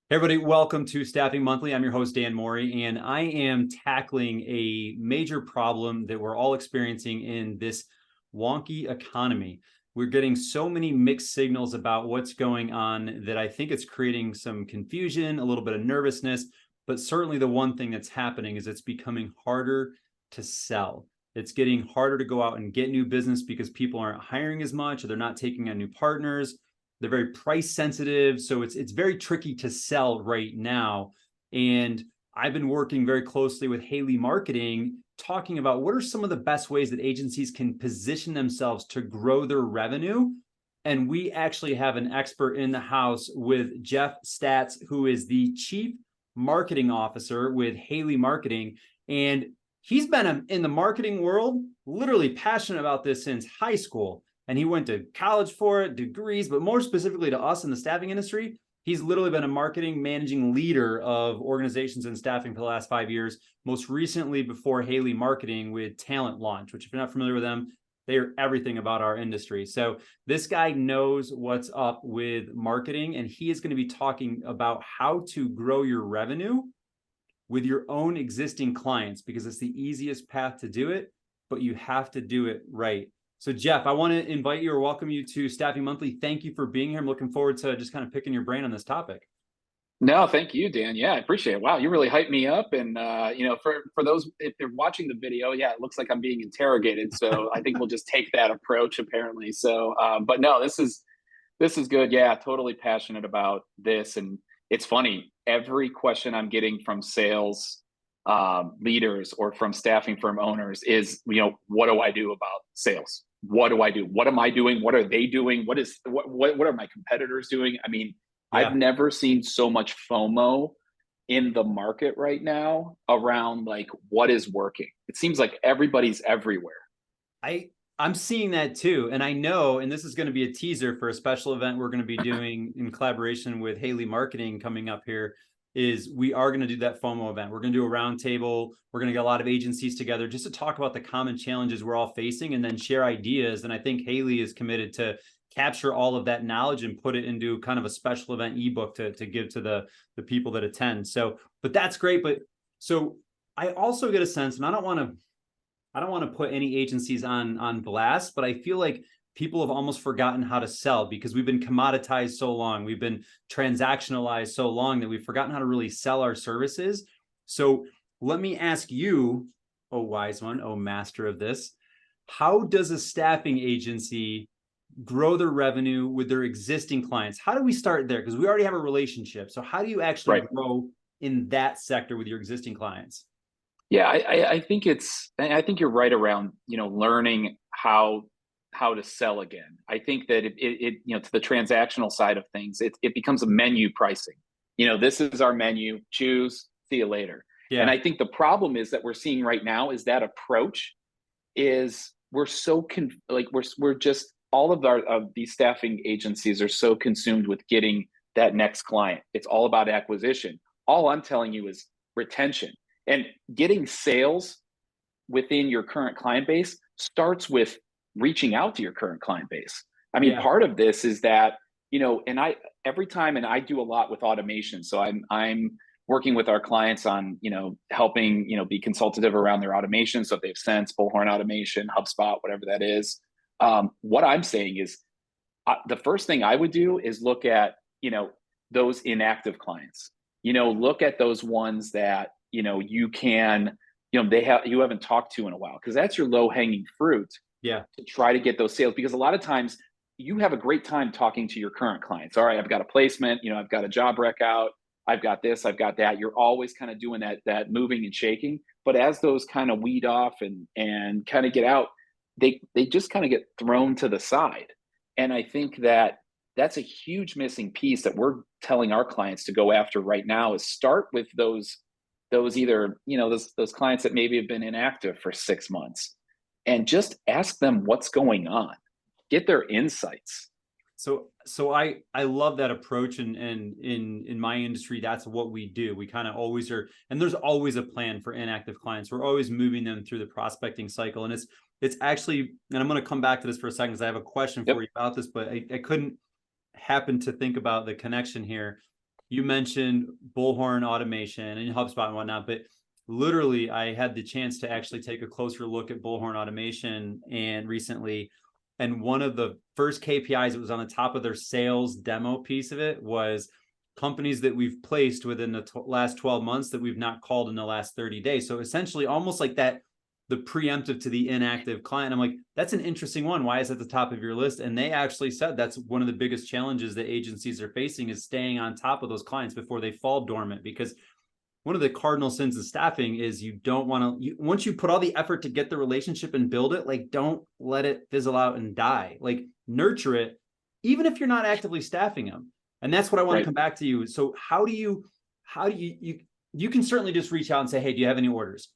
Hey everybody, welcome to Staffing Monthly. I'm your host, Dan Morey, and I am tackling a major problem that we're all experiencing in this wonky economy. We're getting so many mixed signals about what's going on that I think it's creating some confusion, a little bit of nervousness, but certainly the one thing that's happening is it's becoming harder to sell. It's getting harder to go out and get new business because people aren't hiring as much, or they're not taking on new partners. They're very price sensitive, so it's very tricky to sell right now. And I've been working very closely with Haley Marketing, talking about what are some of the best ways that agencies can position themselves to grow their revenue. And we actually have an expert in the house with Jeff Staats, who is the Chief Marketing Officer with Haley Marketing. And he's been in the marketing world, literally passionate about this since high school. And he went to college for it, degrees, but more specifically to us in the staffing industry, he's literally been a marketing managing leader of organizations in staffing for the last 5 years, most recently before Haley Marketing with Talent Launch, which if you're not familiar with them, they are everything about our industry. So this guy knows what's up with marketing, and he is going to be talking about how to grow your revenue with your own existing clients, because it's the easiest path to do it, but you have to do it right. So Jeff, I want to invite you or welcome you to Staffing Monthly. Thank you for being here. I'm looking forward to just kind of picking your brain on this topic. No, thank you, Dan. Yeah, I appreciate it. Wow, you really hyped me up. And for those if they're watching the video, yeah, it looks like I'm being interrogated. So I think we'll just take that approach, apparently. So, but no, this is good. Yeah, totally passionate about this. And it's funny, every question I'm getting from sales leaders or from staffing firm owners is, what do I do about sales? What do I do? What am I doing? What are they doing? What are my competitors doing? I mean, I've Yeah. never seen so much FOMO in the market right now around like what is working. It seems like everybody's everywhere. I I'm seeing that too. And I know, and this is going to be a teaser for a special event we're going to be doing in collaboration with Haley Marketing coming up here, is we are going to do that FOMO event. We're going to do a roundtable. We're going to get a lot of agencies together just to talk about the common challenges we're all facing and then share ideas. And I think Haley is committed to capture all of that knowledge and put it into kind of a special event ebook to give to the people that attend. So, but that's great. But so I also get a sense, and I don't want to put any agencies on blast, but I feel like people have almost forgotten how to sell because we've been commoditized so long. We've been transactionalized so long that we've forgotten how to really sell our services. So let me ask you, oh wise one, oh master of this, how does a staffing agency grow their revenue with their existing clients? How do we start there? Because we already have a relationship. So how do you actually Right. grow in that sector with your existing clients? Yeah, I think you're right around, learning how to sell again. I think that to the transactional side of things, it becomes a menu pricing. This is our menu, choose, see you later. And Yeah. I think the problem is that we're seeing right now is that approach is we're so like we're just all of these staffing agencies are so consumed with getting that next client. It's all about acquisition. All I'm telling you is retention and getting sales within your current client base starts with reaching out to your current client base. I mean, Yeah. part of this is that, and I every time, and I do a lot with automation. So I'm working with our clients on, helping, be consultative around their automation. So if they have Sense, Bullhorn Automation, HubSpot, whatever that is, what I'm saying is the first thing I would do is look at, those inactive clients, look at those ones that, you can, you haven't talked to in a while, because that's your low hanging fruit Yeah. to try to get those sales. Because a lot of times you have a great time talking to your current clients. All right, I've got a placement, I've got a job rec out, I've got this, I've got that. You're always kind of doing that moving and shaking. But as those kind of weed off and kind of get out, they just kind of get thrown to the side. And I think that that's a huge missing piece that we're telling our clients to go after right now, is start with those either, those clients that maybe have been inactive for 6 months, and just ask them what's going on, get their insights. So I love that approach, and in my industry, that's what we do. We kind of always are, and there's always a plan for inactive clients. We're always moving them through the prospecting cycle, and it's actually, and I'm going to come back to this for a second because I have a question for Yep. you about this, but I couldn't happen to think about the connection here. you mentioned Bullhorn Automation and HubSpot and whatnot, but literally I had the chance to actually take a closer look at Bullhorn Automation and recently, and one of the first KPIs that was on the top of their sales demo piece of it was companies that we've placed within the last 12 months that we've not called in the last 30 days. So essentially almost like that, the preemptive to the inactive client. I'm like, that's an interesting one. Why is it at the top of your list? And they actually said that's one of the biggest challenges that agencies are facing is staying on top of those clients before they fall dormant. Because one of the cardinal sins of staffing is you don't want to, once you put all the effort to get the relationship and build it, like don't let it fizzle out and die. Like nurture it, even if you're not actively staffing them. And that's what I want to come back to you. So how do you can certainly just reach out and say, hey, do you have any orders?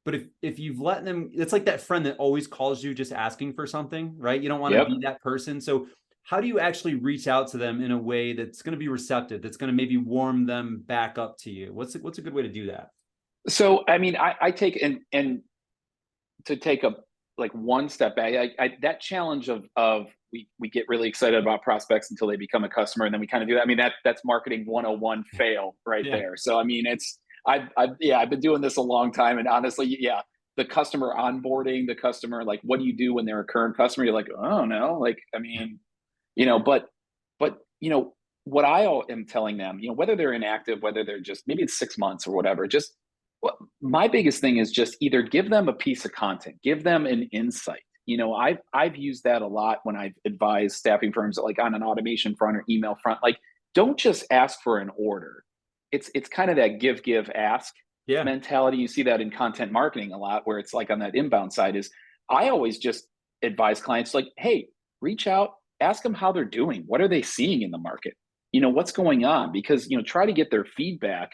But if you've let them, it's like that friend that always calls you just asking for something, right? You don't want to be that person. So how do you actually reach out to them in a way that's going to be receptive, that's going to maybe warm them back up to you? What's a good way to do that? So, I mean, I take and to take a like one step back, that challenge of we get really excited about prospects until they become a customer, and then we kind of do that. I mean, that's marketing 101 fail right there. So, I mean, I've been doing this a long time, and honestly, the customer onboarding, the customer, like, what do you do when they're a current customer? You're like, oh no, like, I mean, but what I am telling them, whether they're inactive, whether they're just maybe it's 6 months or whatever, just my biggest thing is just either give them a piece of content, give them an insight. I've used that a lot when I've advised staffing firms, like on an automation front or email front. Like, don't just ask for an order. It's kind of that give, ask mentality. You see that in content marketing a lot, where it's like on that inbound side is I always just advise clients like, hey, reach out, ask them how they're doing. What are they seeing in the market? What's going on? Because, try to get their feedback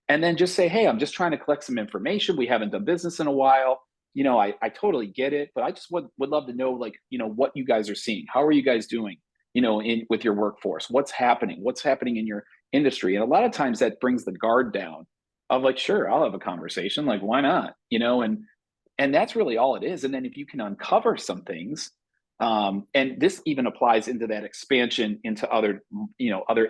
and then just say, hey, I'm just trying to collect some information. We haven't done business in a while. I totally get it, but I just would love to know, like, what you guys are seeing. How are you guys doing, with your workforce? What's happening? What's happening in your industry? And a lot of times that brings the guard down of like, sure, I'll have a conversation. Like, why not? And that's really all it is. And then if you can uncover some things, and this even applies into that expansion into other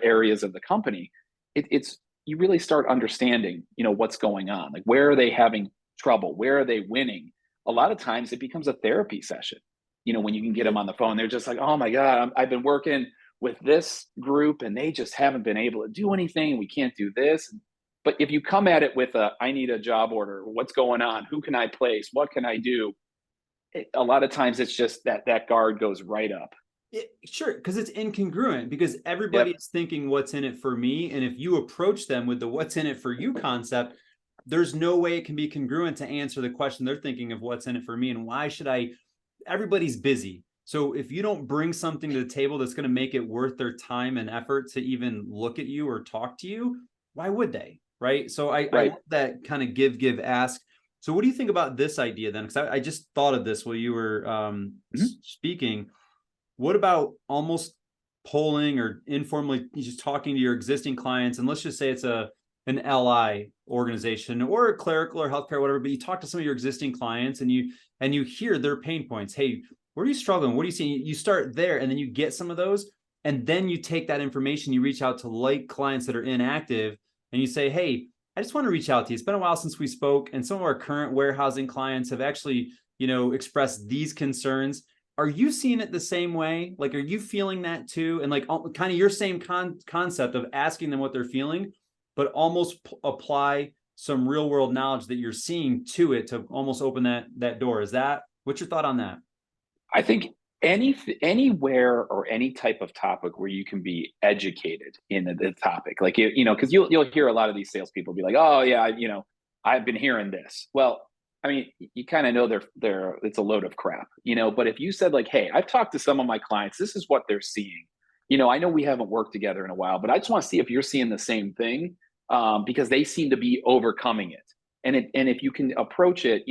areas of the company, it's you really start understanding, what's going on. Like, where are they having trouble? Where are they winning? A lot of times it becomes a therapy session. When you can get them on the phone, they're just like, oh my God, I've been working with this group and they just haven't been able to do anything. And we can't do this. But if you come at it with I need a job order, what's going on? Who can I place? What can I do? A lot of times it's just that guard goes right up. Sure, because it's incongruent, because everybody is thinking what's in it for me. And if you approach them with the what's in it for you concept, there's no way it can be congruent to answer the question they're thinking of what's in it for me. And why should I? Everybody's busy. So if you don't bring something to the table that's going to make it worth their time and effort to even look at you or talk to you, why would they? Right. So I love that kind of give, ask. So what do you think about this idea then? Because I just thought of this while you were speaking. What about almost polling or informally just talking to your existing clients? And let's just say it's an LI organization or a clerical or healthcare, whatever, but you talk to some of your existing clients and you hear their pain points. Hey, where are you struggling? What are you seeing? You start there and then you get some of those. And then you take that information, you reach out to like clients that are inactive and you say, hey, I just want to reach out to you. It's been a while since we spoke. And some of our current warehousing clients have actually, expressed these concerns. Are you seeing it the same way? Like, are you feeling that too? And like kind of your same concept of asking them what they're feeling, but almost apply some real world knowledge that you're seeing to it to almost open that door. What's your thought on that? I think anywhere or any type of topic where you can be educated in the topic, like, because you'll hear a lot of these salespeople be like, oh yeah, I've been hearing this. Well, I mean, you kind of know it's a load of crap, but if you said like, hey, I've talked to some of my clients, this is what they're seeing. I know we haven't worked together in a while, but I just want to see if you're seeing the same thing, because they seem to be overcoming it. And if you can approach it,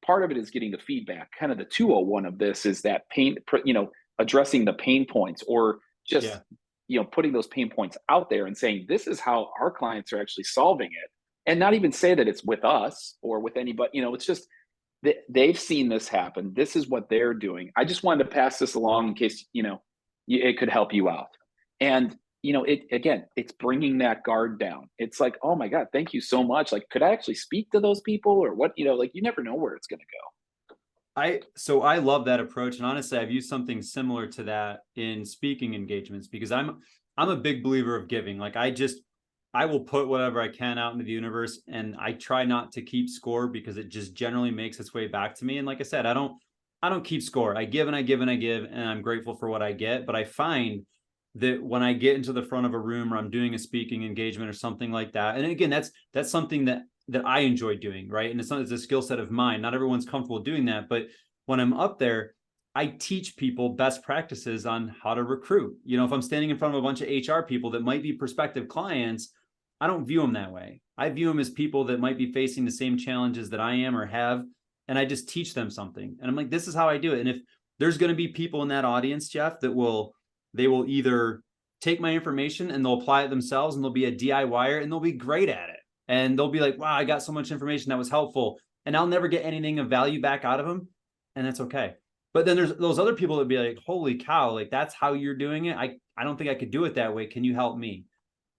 part of it is getting the feedback. Kind of the 201 of this is that addressing the pain points, or just, putting those pain points out there and saying, this is how our clients are actually solving it. And not even say that it's with us or with anybody, it's just they've seen this happen. This is what they're doing. I just wanted to pass this along in case, it could help you out. And, it's bringing that guard down. It's like, oh my God, thank you so much. Like, could I actually speak to those people or what? Like you never know where it's going to go. I love that approach, and honestly, I've used something similar to that in speaking engagements because I'm a big believer of giving. Like I will put whatever I can out into the universe, and I try not to keep score because it just generally makes its way back to me. And like I said, I don't keep score. I give and I give and I give, and I'm grateful for what I get. But I find that when I get into the front of a room or I'm doing a speaking engagement or something like that, and again, that's something that I enjoy doing, right? And it's a skill set of mine. Not everyone's comfortable doing that, but when I'm up there, I teach people best practices on how to recruit. If I'm standing in front of a bunch of HR people that might be prospective clients, I don't view them that way. I view them as people that might be facing the same challenges that I am or have, and I just teach them something. And I'm like, this is how I do it. And if there's going to be people in that audience, Jeff, they will either take my information and they'll apply it themselves and they'll be a DIYer and they'll be great at it. And they'll be like, wow, I got so much information that was helpful. And I'll never get anything of value back out of them. And that's okay. But then there's those other people that be like, holy cow, like that's how you're doing it. I don't think I could do it that way. Can you help me?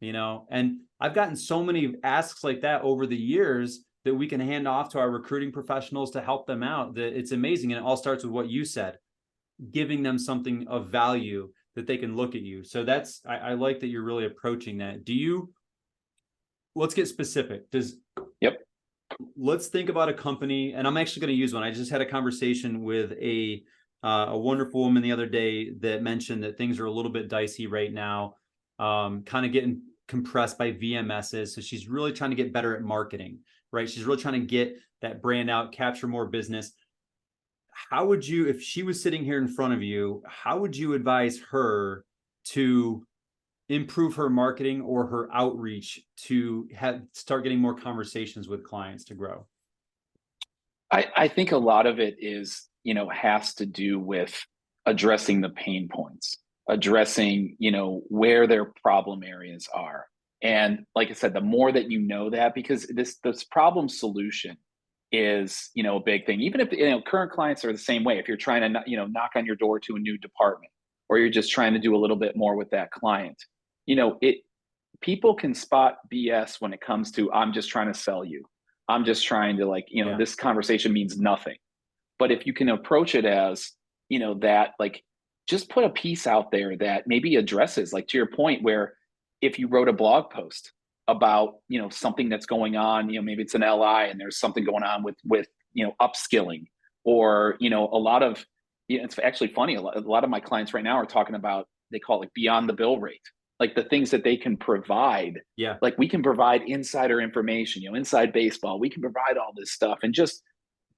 And I've gotten so many asks like that over the years that we can hand off to our recruiting professionals to help them out. That it's amazing. And it all starts with what you said, giving them something of value that they can look at you. So I like that you're really approaching that. Let's get specific. Yep. Let's think about a company, and I'm actually going to use one. I just had a conversation with a wonderful woman the other day that mentioned that things are a little bit dicey right now, kind of getting compressed by VMSs. So she's really trying to get better at marketing, right? She's really trying to get that brand out, capture more business. How would you, if she was sitting here in front of you, how would you advise her to improve her marketing or her outreach to start getting more conversations with clients to grow? I think a lot of it is, has to do with addressing the pain points, addressing, where their problem areas are. And like I said, the more that you know that, because this problem solution is, a big thing. Even if, current clients are the same way. If you're trying to, knock on your door to a new department, or you're just trying to do a little bit more with that client, people can spot BS when it comes to, I'm just trying to sell you. I'm just trying to this conversation means nothing. But if you can approach it as, that just put a piece out there that maybe addresses, like to your point, where if you wrote a blog post about, something that's going on, maybe it's an LI and there's something going on with upskilling, or, a lot of, it's actually funny. A lot of my clients right now are talking about, they call it beyond the bill rate, like the things that they can provide. Yeah. Like we can provide insider information, inside baseball, we can provide all this stuff, and just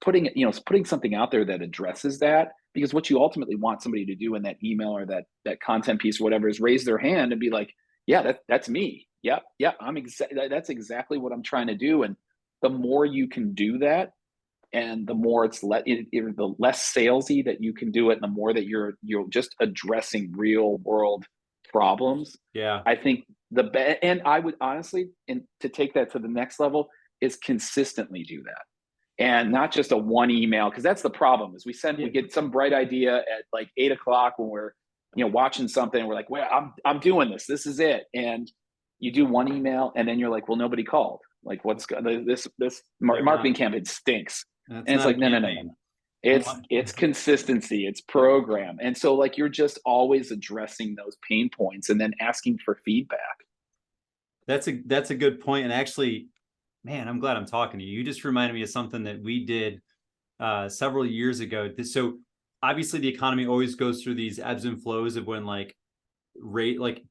putting something out there that addresses that. Because what you ultimately want somebody to do in that email or that content piece or whatever is raise their hand and be like, yeah, that's me. Yep. Yeah. That's exactly what I'm trying to do. And the more you can do that, and the more the less salesy that you can do it, and the more that you're just addressing real world problems. Yeah. I think and I would honestly, and to take that to the next level, is consistently do that. And not just a one email, because that's the problem. Is we get some bright idea at like 8 o'clock when we're watching something, and we're like, well, I'm doing this. This is it. And you do one email, and then you're like, well, nobody called. Like, this marketing campaign stinks. And it's like, no. It's consistency, it's program. And so like you're just always addressing those pain points and then asking for feedback. That's a good point. And actually, man, I'm glad I'm talking to you. You just reminded me of something that we did several years ago. So obviously the economy always goes through these ebbs and flows of when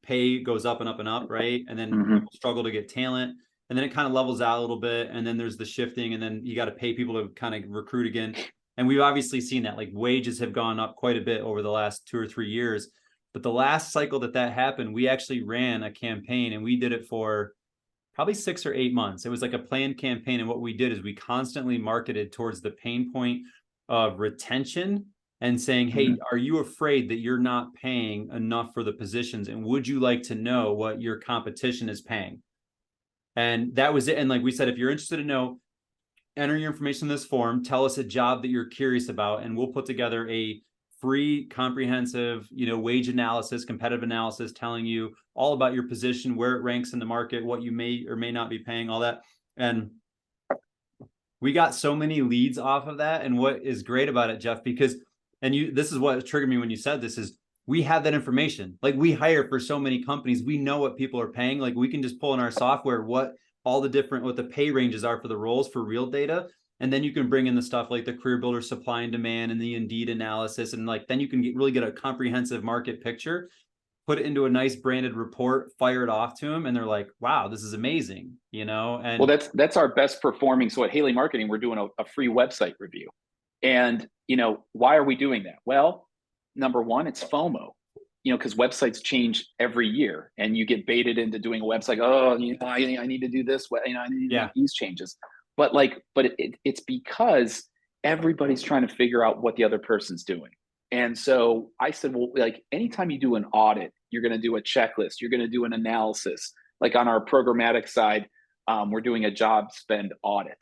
pay goes up and up and up, right? And then people struggle to get talent. And then it kind of levels out a little bit. And then there's the shifting, and then you got to pay people to kind of recruit again. And we've obviously seen that, like wages have gone up quite a bit over the last 2 or 3 years. But the last cycle that happened, we actually ran a campaign, and we did it for probably 6 or 8 months. It was like a planned campaign. And what we did is we constantly marketed towards the pain point of retention and saying, hey, are you afraid that you're not paying enough for the positions? And would you like to know what your competition is paying? And that was it. And like we said, if you're interested to know, enter your information in this form, tell us a job that you're curious about, and we'll put together a free, comprehensive, wage analysis, competitive analysis, telling you all about your position, where it ranks in the market, what you may or may not be paying, all that. And we got so many leads off of that. And what is great about it, Jeff, because, this is what triggered me when you said this, is we have that information. Like, we hire for so many companies. We know what people are paying. Like, we can just pull in our software what the pay ranges are for the roles for real data. And then you can bring in the stuff like the career builder supply and demand and the Indeed analysis. And then you can really get a comprehensive market picture, put it into a nice branded report, fire it off to them. And they're like, wow, this is amazing, And well, that's our best performing. So at Haley Marketing, we're doing a free website review. And, why are we doing that? Well, number one, it's FOMO, because websites change every year and you get baited into doing a website. Oh, I need to do this way. I need to make these changes. But it's because everybody's trying to figure out what the other person's doing. And so I said, well, anytime you do an audit, you're going to do a checklist, you're going to do an analysis. Like on our programmatic side, we're doing a job spend audit,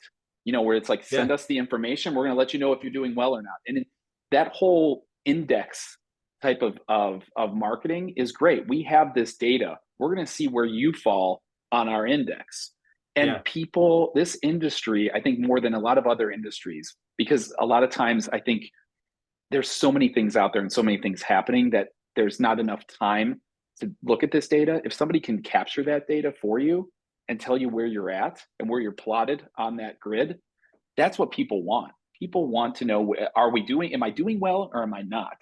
where it's send us the information. We're going to let you know if you're doing well or not. And that whole index type of marketing is great. We have this data. We're going to see where you fall on our index. And people, this industry, I think more than a lot of other industries, because a lot of times I think there's so many things out there and so many things happening that there's not enough time to look at this data. If somebody can capture that data for you and tell you where you're at and where you're plotted on that grid, that's what people want. People want to know, am I doing well or am I not?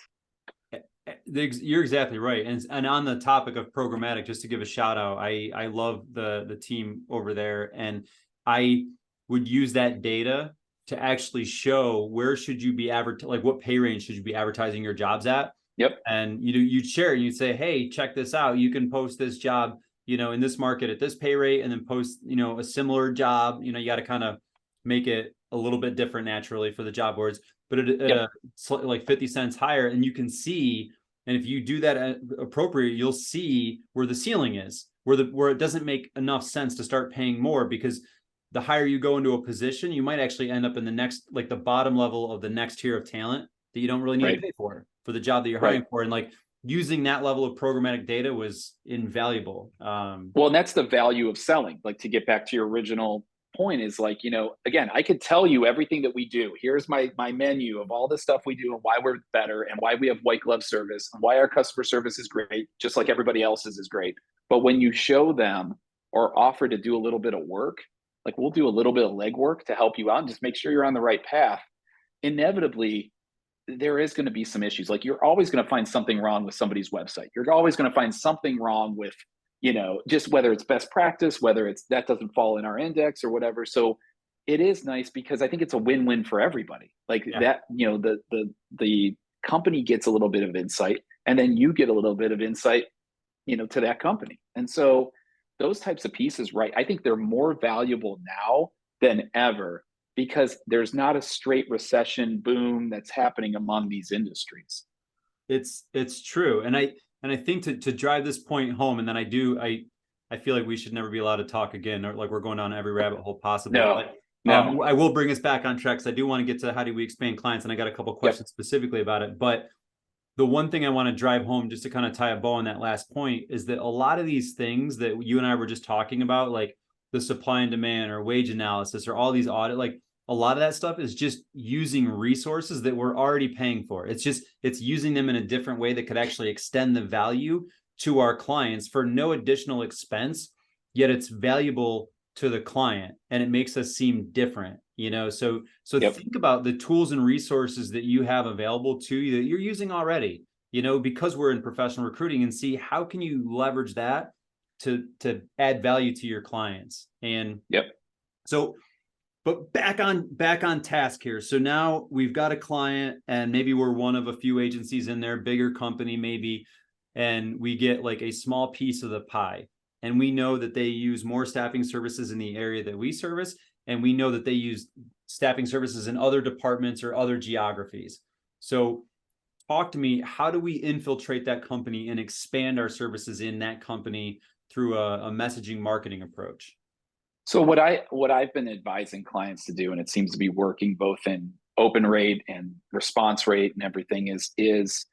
You're exactly right. And on the topic of programmatic, just to give a shout out, I love the team over there, and I would use that data to actually show where should you be what pay range should you be advertising your jobs at. Yep. And you'd share and you'd say, hey, check this out. You can post this job, in this market at this pay rate, and then post, a similar job. You got to kind of make it a little bit different naturally for the job boards, but at like 50 cents higher. And you can see, and if you do that appropriate, you'll see where the ceiling is, where it doesn't make enough sense to start paying more, because the higher you go into a position, you might actually end up in the next, the bottom level of the next tier of talent that you don't really need to pay for the job that you're hiring for. And using that level of programmatic data was invaluable. Well, and that's the value of selling. To get back to your original point is again, I could tell you everything that we do. Here's my menu of all the stuff we do and why we're better and why we have white glove service and why our customer service is great, just like everybody else's is great. But when you show them or offer to do a little bit of work, we'll do a little bit of legwork to help you out and just make sure you're on the right path, inevitably there is going to be some issues. You're always going to find something wrong with somebody's website. You're always going to find something wrong with, just whether it's best practice, whether it's that doesn't fall in our index or whatever. So it is nice because I think it's a win-win for everybody. That, the company gets a little bit of insight, and then you get a little bit of insight, to that company. And so those types of pieces, right, I think they're more valuable now than ever, because there's not a straight recession boom that's happening among these industries. It's true. And I think to drive this point home, and then I feel like we should never be allowed to talk again, or we're going down every rabbit hole possible. No. I will bring us back on track, because I do want to get to how do we expand clients, and I got a couple questions specifically about it. But the one thing I want to drive home, just to kind of tie a bow on that last point, is that a lot of these things that you and I were just talking about, like the supply and demand or wage analysis or all these audit, a lot of that stuff is just using resources that we're already paying for. It's using them in a different way that could actually extend the value to our clients for no additional expense, yet it's valuable to the client and it makes us seem different, so think about the tools and resources that you have available to you that you're using already, because we're in professional recruiting, and see how can you leverage that to add value to your clients. And so, but back on task here. So now we've got a client, and maybe we're one of a few agencies in there, bigger company maybe, and we get a small piece of the pie. And we know that they use more staffing services in the area that we service. And we know that they use staffing services in other departments or other geographies. So talk to me, how do we infiltrate that company and expand our services in that company through a messaging marketing approach? So what I've been advising clients to do, and it seems to be working both in open rate and response rate and everything is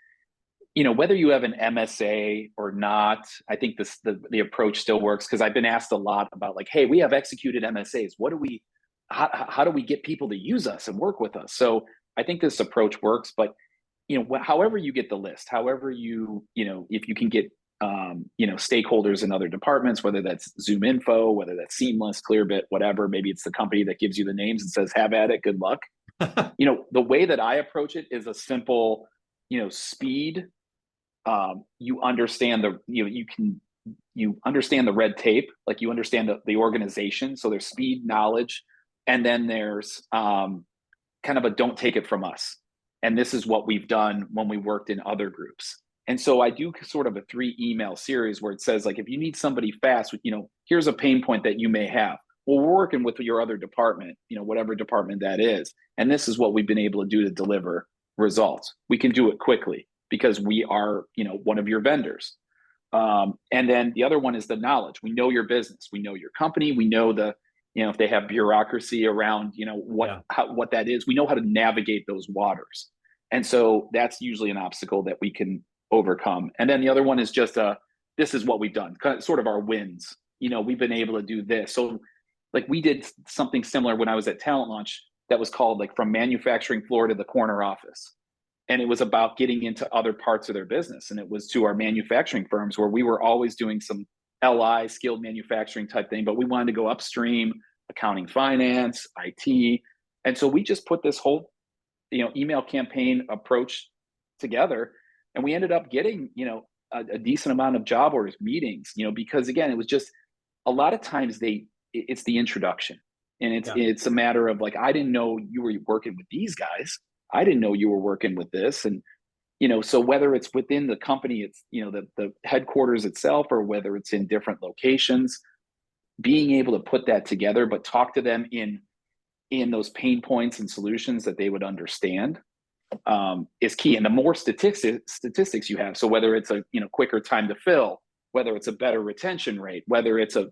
whether you have an MSA or not, I think the approach still works, because I've been asked a lot about, like, hey, we have executed MSAs. How do we get people to use us and work with us? So I think this approach works, but however you get the list, however if you can get stakeholders in other departments, whether that's Zoom Info, whether that's Seamless, Clearbit, whatever, maybe it's the company that gives you the names and says, have at it, good luck. The way that I approach it is a simple, speed. You understand you understand the red tape, like you understand the organization. So there's speed, knowledge, and then there's kind of a don't take it from us. And this is what we've done when we worked in other groups. And so I do sort of a 3 email series where it says, like, if you need somebody fast, here's a pain point that you may have. Well, we're working with your other department, whatever department that is. And this is what we've been able to do to deliver results. We can do it quickly because we are, one of your vendors. And then the other one is the knowledge. We know your business. We know your company. We know if they have bureaucracy around, what that is. We know how to navigate those waters. And so that's usually an obstacle that we can overcome. And then the other one is just this is what we've done, sort of our wins. We've been able to do this. So, like, we did something similar when I was at Talent Launch that was called, like, from manufacturing floor to the corner office. And it was about getting into other parts of their business. And it was to our manufacturing firms, where we were always doing some LI, skilled manufacturing type thing, but we wanted to go upstream, accounting, finance, IT. And so we just put this whole, email campaign approach together. And we ended up getting, a decent amount of job orders, meetings, because, again, it was just a lot of times it's the introduction. And it's a matter of, like, I didn't know you were working with these guys. I didn't know you were working with this. And, so whether it's within the company, it's, the headquarters itself, or whether it's in different locations, being able to put that together, but talk to them in those pain points and solutions that they would understand, is key. And the more statistics you have, so whether it's a quicker time to fill, whether it's a better retention rate, whether it's a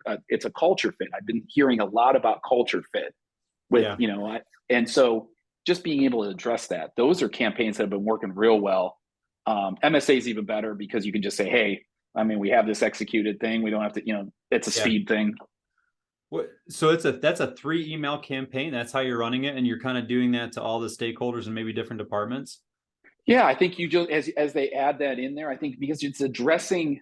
culture fit. I've been hearing a lot about culture fit with and so just being able to address that. Those are campaigns that have been working real well. MSA is even better, because you can just say, hey, we have this executed thing. We don't have to, it's a speed thing. So that's a 3 email campaign. That's how you're running it, and you're kind of doing that to all the stakeholders and maybe different departments. Yeah, I think you just as they add that in there, I think because it's addressing,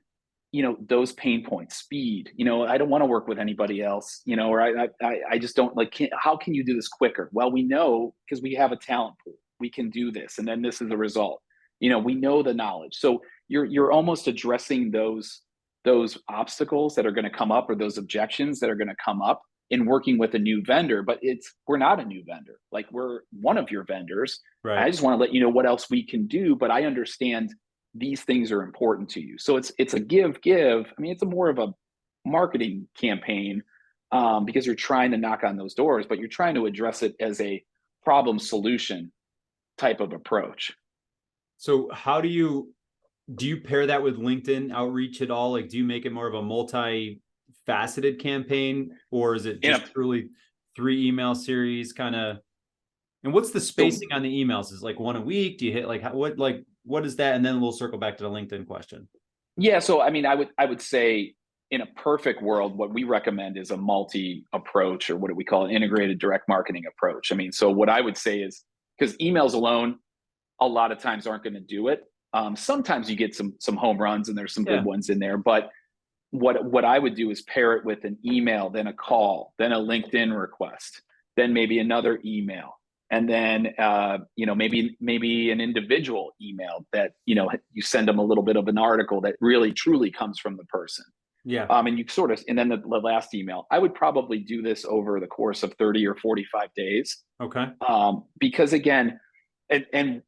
those pain points, speed. I don't want to work with anybody else. Or I just don't like. How can you do this quicker? Well, we know, because we have a talent pool. We can do this, and then this is the result. We know the knowledge. So you're almost addressing those obstacles that are going to come up, or those objections that are going to come up in working with a new vendor. But we're not a new vendor. Like, we're one of your vendors. Right. I just want to let you know what else we can do, but I understand these things are important to you. So it's a give. It's a more of a marketing campaign, because you're trying to knock on those doors, but you're trying to address it as a problem solution type of approach. So how do you pair that with LinkedIn outreach at all? Like, do you make it more of a multi-faceted campaiging, or is it just truly 3 email series kind of? And what's the spacing on the emails? Is like 1 a week? Do you hit what is that? And then we'll circle back to the LinkedIn question. Yeah. So, I would say, in a perfect world, what we recommend is a multi approach, or what do we call an integrated direct marketing approach. So what I would say is, because emails alone, a lot of times aren't going to do it. Sometimes you get some home runs, and there's some good ones in there. But what I would do is pair it with an email, then a call, then a LinkedIn request, then maybe another email. And then, maybe an individual email that, you send them a little bit of an article that really truly comes from the person. Yeah. And you and then the last email, I would probably do this over the course of 30 or 45 days. Okay. Because, again, and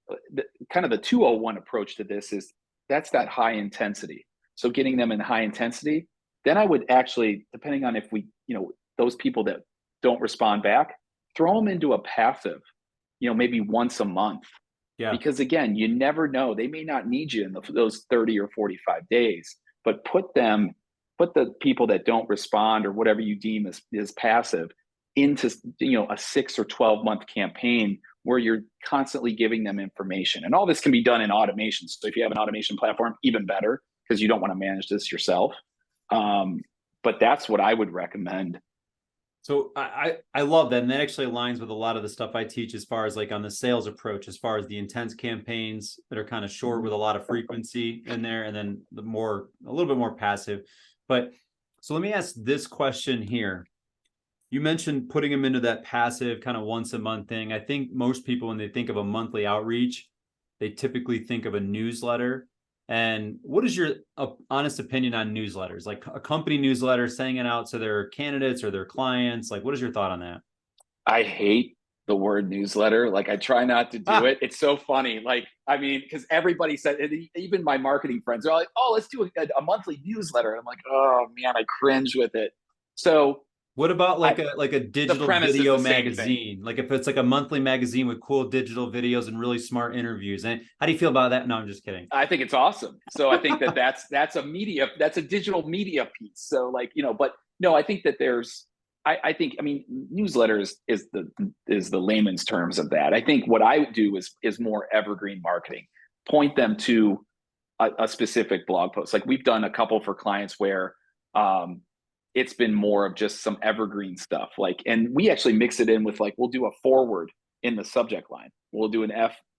kind of the 201 approach to this is that high intensity. So getting them in high intensity, then I would actually, depending on if those people that don't respond back, throw them into a passive, maybe once a month. Yeah. Because, again, you never know. They may not need you in those 30 or 45 days, but put the people that don't respond, or whatever you deem as passive, into, a 6 or 12 month campaign where you're constantly giving them information. And all this can be done in automation. So if you have an automation platform, even better, because you don't want to manage this yourself. But that's what I would recommend. So I love that. And that actually aligns with a lot of the stuff I teach as far as like on the sales approach, as far as the intense campaigns that are kind of short with a lot of frequency in there, and then a little bit more passive. But so let me ask this question here. You mentioned putting them into that passive kind of once a month thing. I think most people, when they think of a monthly outreach, they typically think of a newsletter. And what is your honest opinion on newsletters, like a company newsletter, sending it out to their candidates or their clients? Like, what is your thought on that? I hate the word newsletter. Like, I try not to do it. It's so funny. Like, I mean, because everybody said, even my marketing friends are like, oh, let's do a monthly newsletter. And I'm like, oh man, I cringe with it. So what about like a digital video magazine? Like if it's like a monthly magazine with cool digital videos and really smart interviews. And how do you feel about that? No, I'm just kidding. I think it's awesome. So I think that's a digital media piece. So like, but no, I think that I mean, newsletters is the layman's terms of that. I think what I do is more evergreen marketing. Point them to a specific blog post. Like we've done a couple for clients where it's been more of just some evergreen stuff. Like, and we actually mix it in with like, we'll do a forward in the subject line. We'll do an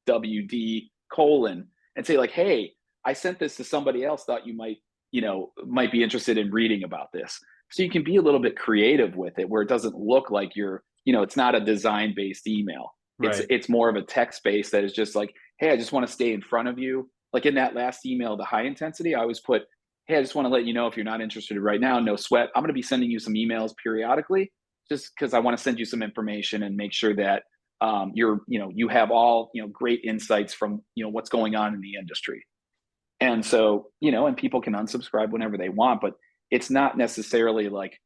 FWD : and say like, hey, I sent this to somebody else, thought you might be interested in reading about this. So you can be a little bit creative with it where it doesn't look like it's not a design-based email. Right. It's more of a text-based that is just like, hey, I just want to stay in front of you. Like in that last email, the high intensity, I always put, hey, I just want to let you know if you're not interested right now, no sweat. I'm going to be sending you some emails periodically just because I want to send you some information and make sure that you have all, great insights from, what's going on in the industry. And so, and people can unsubscribe whenever they want, but it's not necessarily like,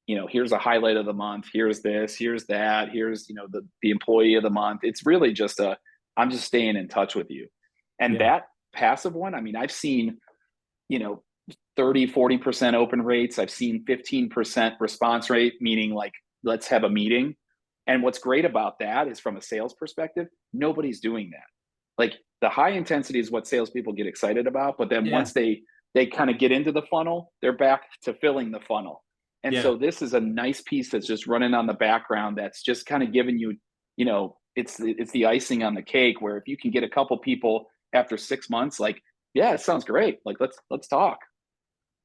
here's a highlight of the month. Here's this, here's that, here's, the employee of the month. It's really just I'm just staying in touch with you. And that passive one, I mean, I've seen, 30-40% open rates. I've seen 15% response rate, meaning like, let's have a meeting. And what's great about that is from a sales perspective, nobody's doing that. Like the high intensity is what salespeople get excited about. But then once they kind of get into the funnel, they're back to filling the funnel. And so this is a nice piece that's just running on the background. That's just kind of giving you, it's the icing on the cake, where if you can get a couple people after 6 months, like, yeah, it sounds great. Like, let's talk.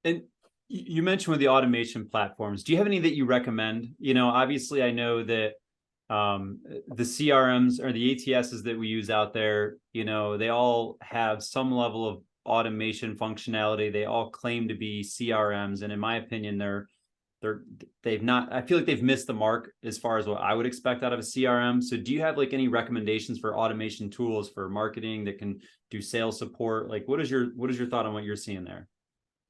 And you mentioned with the automation platforms, do you have any that you recommend? Obviously I know that the CRMs or the ATSs that we use out there, they all have some level of automation functionality. They all claim to be CRMs. And in my opinion, they've not, I feel like they've missed the mark as far as what I would expect out of a CRM. So do you have like any recommendations for automation tools for marketing that can do sales support? Like what is your thought on what you're seeing there?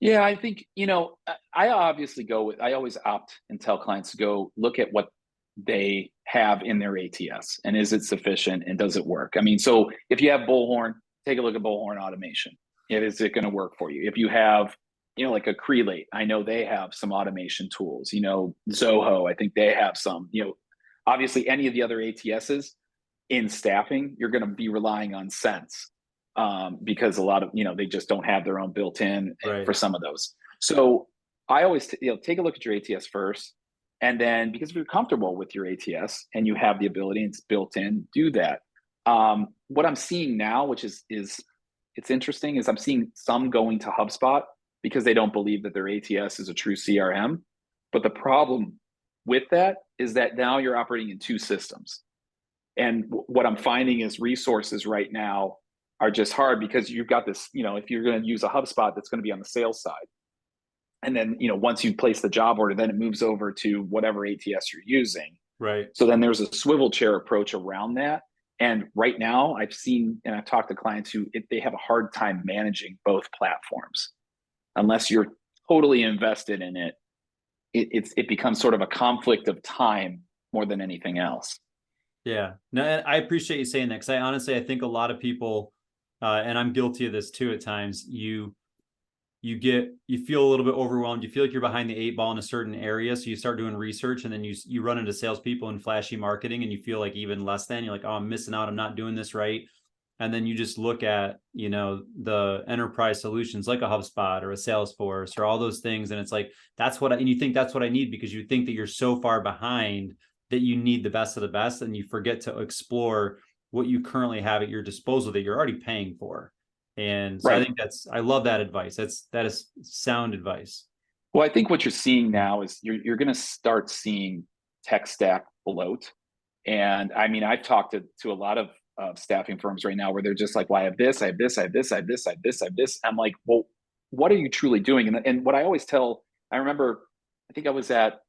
Yeah, I think, I obviously I always opt and tell clients to go look at what they have in their ATS and is it sufficient and does it work? I mean, so if you have Bullhorn, take a look at Bullhorn automation. Is it going to work for you? If you have, like a Crelate, I know they have some automation tools, Zoho, I think they have some, obviously any of the other ATSs in staffing, you're going to be relying on Sense. Because a lot of, they just don't have their own built-in for some of those. So I always, take a look at your ATS first. And then because if you're comfortable with your ATS and you have the ability and it's built in, do that. What I'm seeing now, which is it's interesting, is I'm seeing some going to HubSpot because they don't believe that their ATS is a true CRM. But the problem with that is that now you're operating in two systems. And what I'm finding is resources right now are just hard because you've got this, if you're going to use a HubSpot that's going to be on the sales side. And then, once you place the job order, then it moves over to whatever ATS you're using. Right. So then there's a swivel chair approach around that. And right now I've seen, and I've talked to clients who they have a hard time managing both platforms. Unless you're totally invested in it, it becomes sort of a conflict of time more than anything else. Yeah, no, I appreciate you saying that, because I think a lot of people, and I'm guilty of this too at times, you you feel a little bit overwhelmed. You feel like you're behind the 8 ball in a certain area. So you start doing research, and then you run into salespeople and flashy marketing, and you feel like even less than. You're like, oh, I'm missing out. I'm not doing this right. And then you just look at, the enterprise solutions like a HubSpot or a Salesforce or all those things. And it's like, and you think that's what I need, because you think that you're so far behind that you need the best of the best. And you forget to explore what you currently have at your disposal that you're already paying for. And so Right. I love that advice. That is sound advice. Well, I think what you're seeing now is you're going to start seeing tech stack bloat. And I mean, I've talked to a lot of staffing firms right now where they're just like, well, I have this, I have this, I have this, I have this, I have this, I have this. I'm like, well, what are you truly doing? And what I always tell, I remember, I think I was at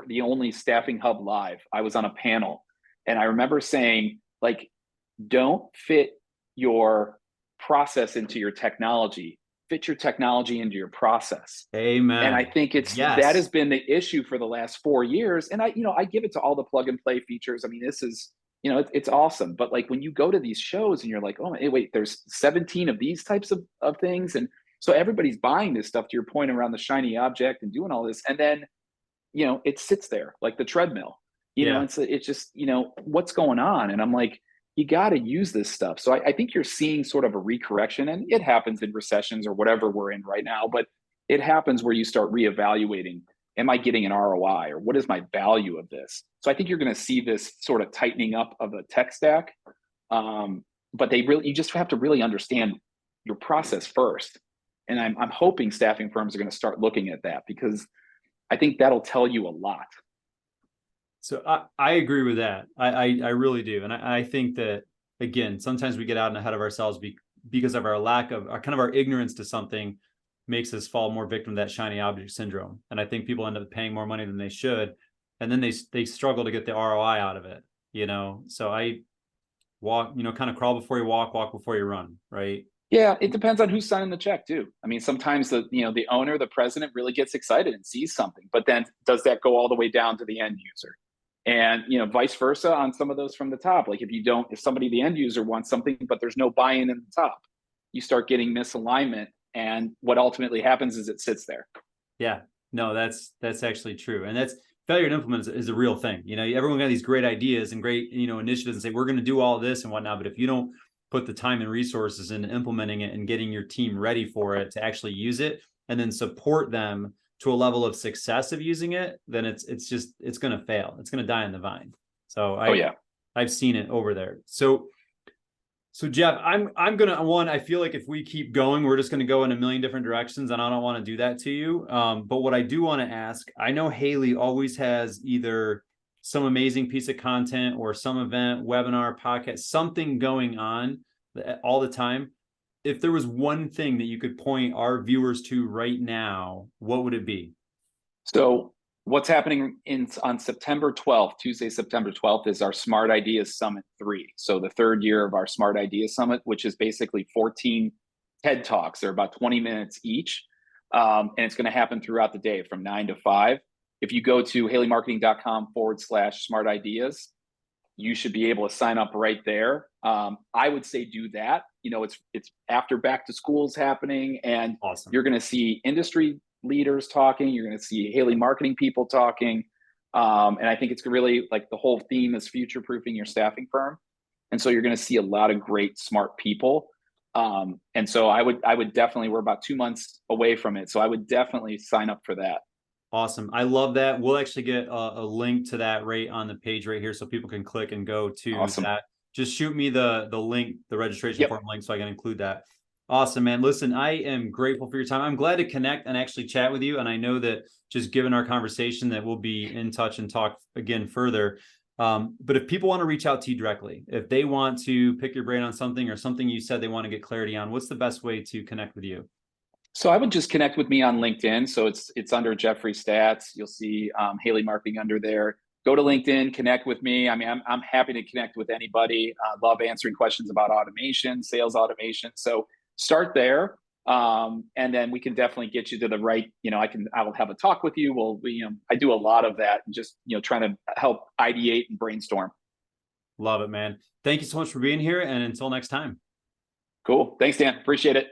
the only Staffing Hub Live. I was on a panel, and I remember saying, like, don't fit your process into your technology, fit your technology into your process. And I Amen. think that has Yes. been the issue for the last 4 years. And I give it to all the plug and play features. I mean, this is, it's awesome. But like when you go to these shows and you're like, oh, hey, wait, there's 17 of these types of things. And so everybody's buying this stuff, to your point, around the shiny object and doing all this. And then, it sits there like the treadmill, Yeah. it's just, what's going on? And I'm like, you got to use this stuff. So I think you're seeing sort of a recorrection, and it happens in recessions or whatever we're in right now, but it happens where you start reevaluating, am I getting an ROI, or what is my value of this? So I think you're going to see this sort of tightening up of a tech stack. But you just have to really understand your process first. And I'm hoping staffing firms are going to start looking at that, because I think that'll tell you a lot. So I agree with that. I really do. And I think that, again, sometimes we get out and ahead of ourselves because of our lack of our ignorance to something makes us fall more victim to that shiny object syndrome. And I think people end up paying more money than they should. And then they struggle to get the ROI out of it, So I walk, kind of crawl before you walk before you run, right? Yeah, it depends on who's signing the check too. I mean, sometimes the owner, the president, really gets excited and sees something, but then does that go all the way down to the end user? And vice versa on some of those from the top. Like if somebody, the end user, wants something, but there's no buy-in in the top, you start getting misalignment, and what ultimately happens is it sits there. Yeah, no, that's actually true. And that's failure to implement is a real thing. Everyone got these great ideas and great, initiatives and say, we're going to do all this and whatnot. But if you don't put the time and resources into implementing it and getting your team ready for it to actually use it, and then support them to a level of success of using it, then it's going to fail. It's going to die on the vine. So I've seen it over there. So Jeff, I'm gonna I feel like if we keep going, we're just gonna go in a million different directions, and I don't want to do that to you. But what I do want to ask, I know Haley always has either some amazing piece of content or some event, webinar, podcast, something going on all the time. If there was one thing that you could point our viewers to right now, what would it be? So what's happening on September 12th, Tuesday, September 12th, is our Smart Ideas Summit 3. So the third year of our Smart Ideas Summit, which is basically 14 TED Talks. They're about 20 minutes each. And it's going to happen throughout the day from 9 to 5. If you go to haleymarketing.com/smart ideas, you should be able to sign up right there. I would say do that. It's after back to school is happening, and Awesome. You're going to see industry leaders talking. You're going to see Haley marketing people talking. And I think it's really, like, the whole theme is future proofing your staffing firm. And so you're going to see a lot of great, smart people. And so I would definitely, we're about 2 months away from it, so I would definitely sign up for that. Awesome. I love that. We'll actually get a link to that right on the page right here, so people can click and go to Awesome. that. Just shoot me the link, the registration form link, so I can include that. Awesome, man. Listen, I am grateful for your time. I'm glad to connect and actually chat with you. And I know that just given our conversation that we'll be in touch and talk again further. But if people want to reach out to you directly, if they want to pick your brain on something or something you said they want to get clarity on, what's the best way to connect with you? So I would just connect with me on LinkedIn. So it's under Jeffrey Staats. You'll see Haley Marketing under there. Go to LinkedIn, connect with me. I mean, I'm happy to connect with anybody. Love answering questions about automation, sales automation. So start there, and then we can definitely get you to the right. I will have a talk with you. I do a lot of that, just trying to help ideate and brainstorm. Love it, man. Thank you so much for being here, and until next time. Cool. Thanks, Dan. Appreciate it.